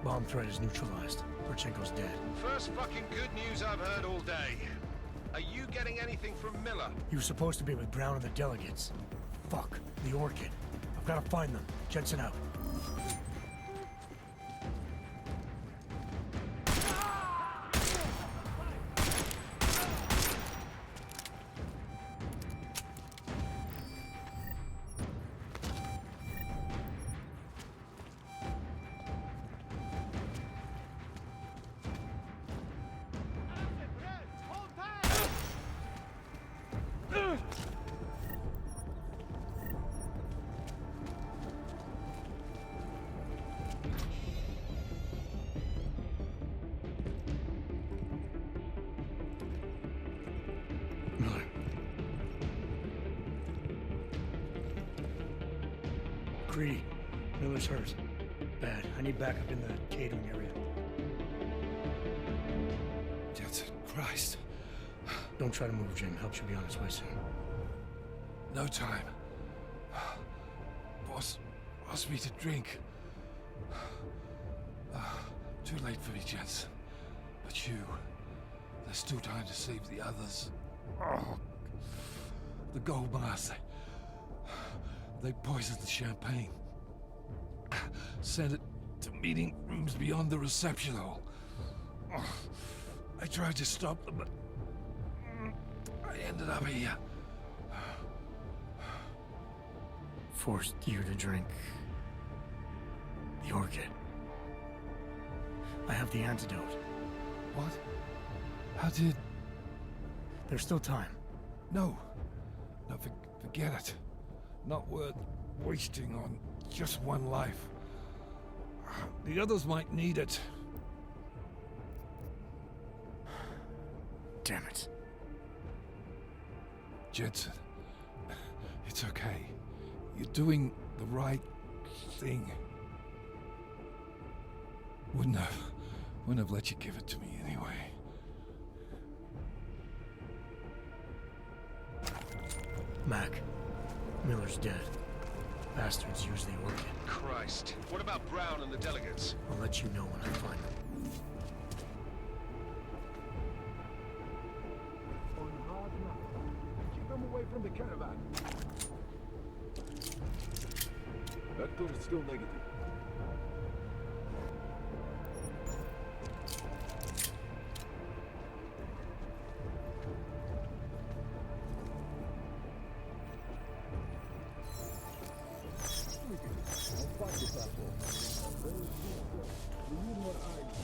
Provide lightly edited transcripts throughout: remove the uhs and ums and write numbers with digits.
Bomb threat is neutralized. Porchenko's dead. First fucking good news I've heard all day. Are you getting anything from Miller? He was supposed to be with Brown and the Delegates. Fuck. The Orchid. I've got to find them. Jensen out. Miller. Greedy. Miller's hurt. Bad. I need backup in the catering area. Jensen, Christ. Don't try to move, Jim. Help should be on its way soon. No time. Boss asked me to drink. Too late for me, Jensen. But you... There's still time to save the others. Oh, the gold mask. They poisoned the champagne. Sent it to meeting rooms beyond the reception hall. Oh, I tried to stop them, but I ended up here. Forced you to drink the Orchid. I have the antidote. What? How did... There's still time. No. No, forget it. Not worth wasting on just one life. The others might need it. Damn it. Jensen, it's okay. You're doing the right thing. Wouldn't have let you give it to me anyway. Mac, Miller's dead. Bastards use the Orchid. Christ. What about Brown and the Delegates? I'll let you know when I find them. On hard enough. Keep them away from the caravan. Vector is still negative. I'll fight this asshole. We need more eyes.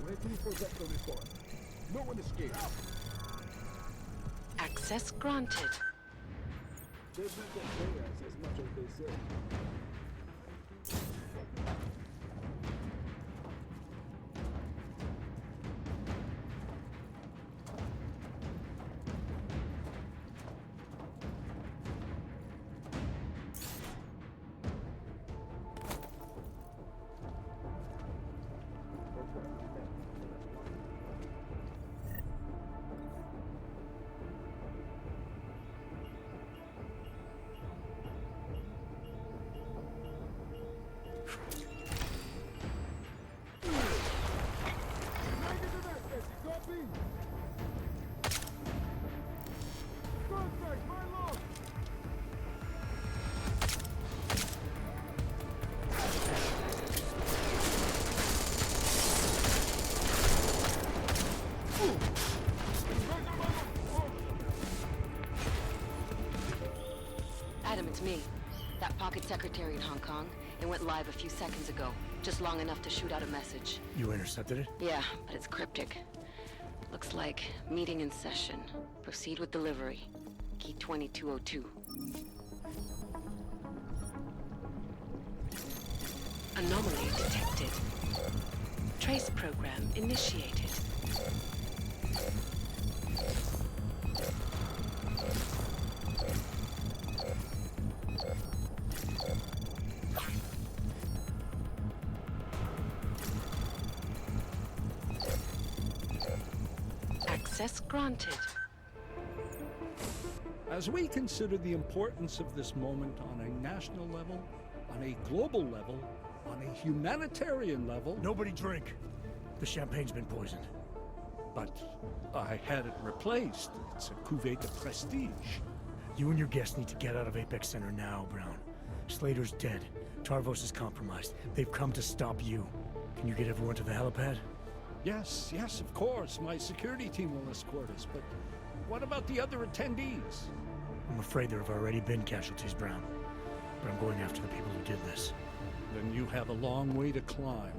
Waiting for Vector report. No one escaped. Access granted. They beat their players as much as they say. Adam, it's me. That pocket secretary in Hong Kong. It went live a few seconds ago. Just long enough to shoot out a message. You intercepted it? Yeah, but it's cryptic. Looks like meeting in session. Proceed with delivery. Key 2202. Anomaly detected. Trace program initiated. Access granted. As we consider the importance of this moment on a national level, on a global level, on a humanitarian level... Nobody drink. The champagne's been poisoned. But I had it replaced. It's a cuvée de prestige. You and your guests need to get out of Apex Center now, Brown. Slater's dead. Tarvos is compromised. They've come to stop you. Can you get everyone to the helipad? Yes, of course. My security team will escort us, but what about the other attendees? I'm afraid there have already been casualties, Brown. But I'm going after the people who did this. Then you have a long way to climb.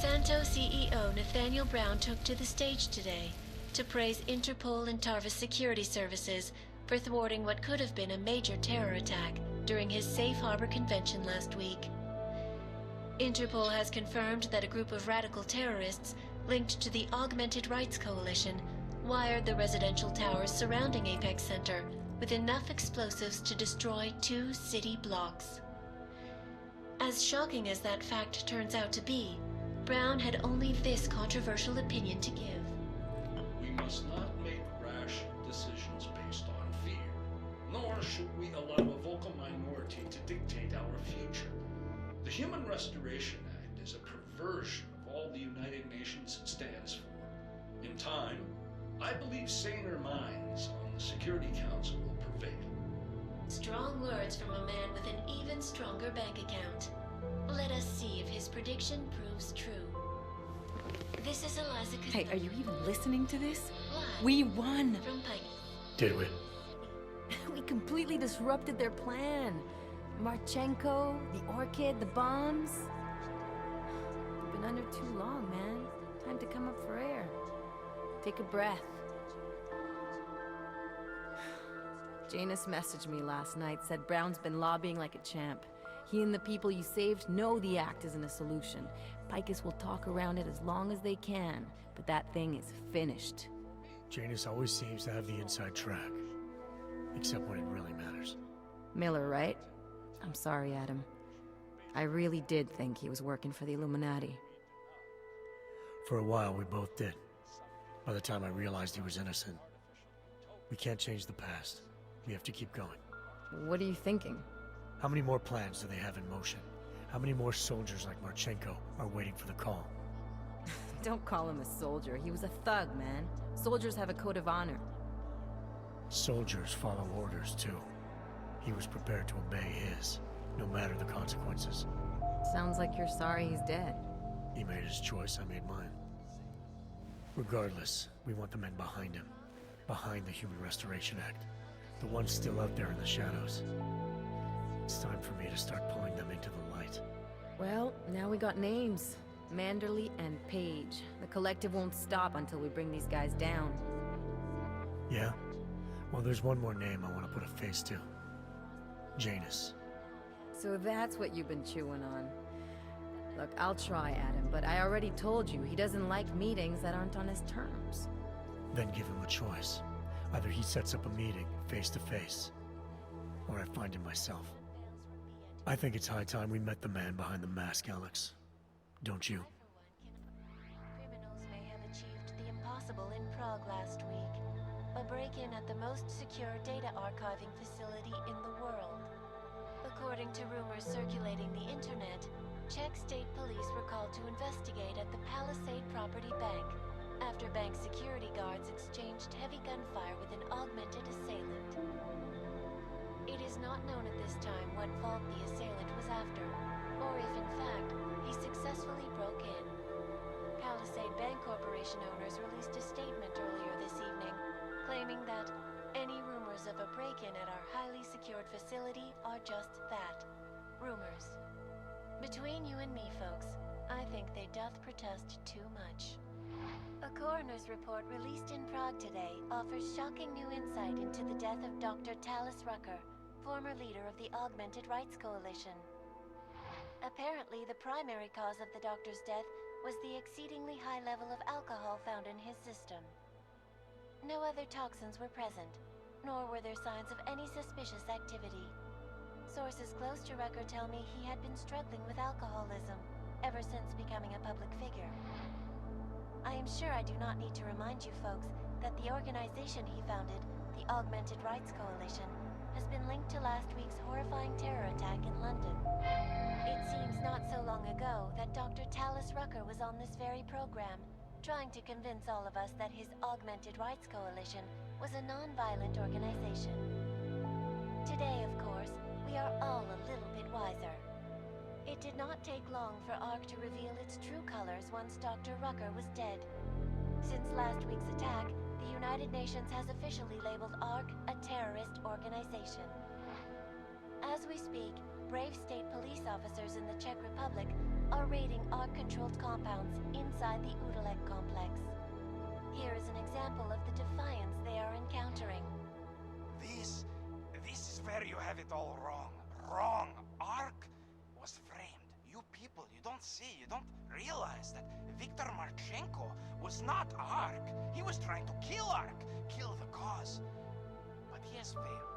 Santo CEO Nathaniel Brown took to the stage today to praise Interpol and Tarvis security services for thwarting what could have been a major terror attack during his Safe Harbor convention last week. Interpol has confirmed that a group of radical terrorists linked to the Augmented Rights Coalition wired the residential towers surrounding Apex Center with enough explosives to destroy 2 city blocks. As shocking as that fact turns out to be, Brown had only this controversial opinion to give. We must not make rash decisions based on fear, nor should we allow a vocal minority to dictate our future. The Human Restoration Act is a perversion of all the United Nations stands for. In time, I believe saner minds on the Security Council will prevail. Strong words from a man with an even stronger bank account. Let us see if his prediction proves true. This is Eliza Costello. Hey, are you even listening to this? Live We won! from Pike. Did we? We completely disrupted their plan. Marchenko, the Orchid, the bombs. We've been under too long, man. Time to come up for air. Take a breath. Janus messaged me last night, said Brown's been lobbying like a champ. He and the people you saved know the act isn't a solution. Picus will talk around it as long as they can, but that thing is finished. Janus always seems to have the inside track. Except when it really matters. Miller, right? I'm sorry, Adam. I really did think he was working for the Illuminati. For a while, we both did. By the time I realized he was innocent. We can't change the past. We have to keep going. What are you thinking? How many more plans do they have in motion? How many more soldiers like Marchenko are waiting for the call? Don't call him a soldier. He was a thug, man. Soldiers have a code of honor. Soldiers follow orders, too. He was prepared to obey his, no matter the consequences. Sounds like you're sorry he's dead. He made his choice, I made mine. Regardless, we want the men behind him. Behind the Human Restoration Act. The ones still out there in the shadows. It's time for me to start pulling them into the light. Well, now we got names. Manderley and Page. The collective won't stop until we bring these guys down. Yeah? Well, there's one more name I want to put a face to. Janus. So that's what you've been chewing on. Look, I'll try, Adam, but I already told you he doesn't like meetings that aren't on his terms. Then give him a choice. Either he sets up a meeting, face to face, or I find him myself. I think it's high time we met the man behind the mask, Alex. Don't you? Criminals may have achieved the impossible in Prague last week. A break-in at the most secure data archiving facility in the world. According to rumors circulating the internet, Czech state police were called to investigate at the Palisade Property Bank, after bank security guards exchanged heavy gunfire with an augmented assailant. It is not known at this time what fault the assailant was after, or if in fact he successfully broke in. Palisade Bank Corporation owners released a statement earlier this evening, claiming that any rumors of a break-in at our highly secured facility are just that, rumors. Between you and me, folks, I think they doth protest too much. A coroner's report released in Prague today offers shocking new insight into the death of Dr. Talis Rucker, former leader of the Augmented Rights Coalition. Apparently, the primary cause of the doctor's death was the exceedingly high level of alcohol found in his system. No other toxins were present, nor were there signs of any suspicious activity. Sources close to Rucker tell me he had been struggling with alcoholism ever since becoming a public figure. I am sure I do not need to remind you folks that the organization he founded, the Augmented Rights Coalition, has been linked to last week's horrifying terror attack in London. It seems not so long ago that Dr. Talis Rucker was on this very program, trying to convince all of us that his Augmented Rights Coalition was a non-violent organization. Today, of course, we are all a little bit wiser. It did not take long for ARC to reveal its true colors once Dr. Rucker was dead. Since last week's attack, the United Nations has officially labeled ARC a terrorist organization. As we speak, brave state police officers in the Czech Republic are raiding ARC-controlled compounds inside the Udalek complex. Here is an example of the defiance they are encountering. This is where you have it all wrong. Wrong. ARC was framed. You people, you don't see, you don't realize that Viktor Marchenko was not ARC. He was trying to kill ARC, kill the cause. But he has failed.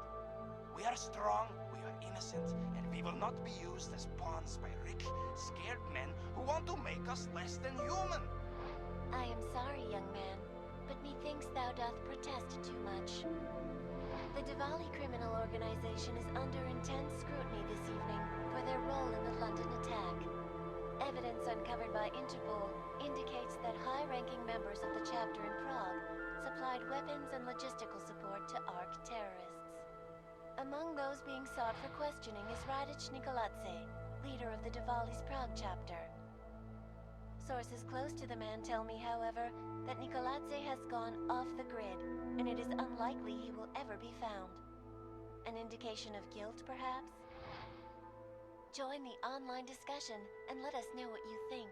We are strong, we are innocent, and we will not be used as pawns by rich, scared men who want to make us less than human. I am sorry, young man, but methinks thou doth protest too much. The Diwali criminal organization is under intense scrutiny this evening for their role in the London attack. Evidence uncovered by Interpol indicates that high-ranking members of the chapter in Prague supplied weapons and logistical support to ARC terrorists. Among those being sought for questioning is Radic Nikoladze, leader of the Diwali's Prague chapter. Sources close to the man tell me, however, that Nikoladze has gone off the grid, and it is unlikely he will ever be found. An indication of guilt, perhaps? Join the online discussion and let us know what you think.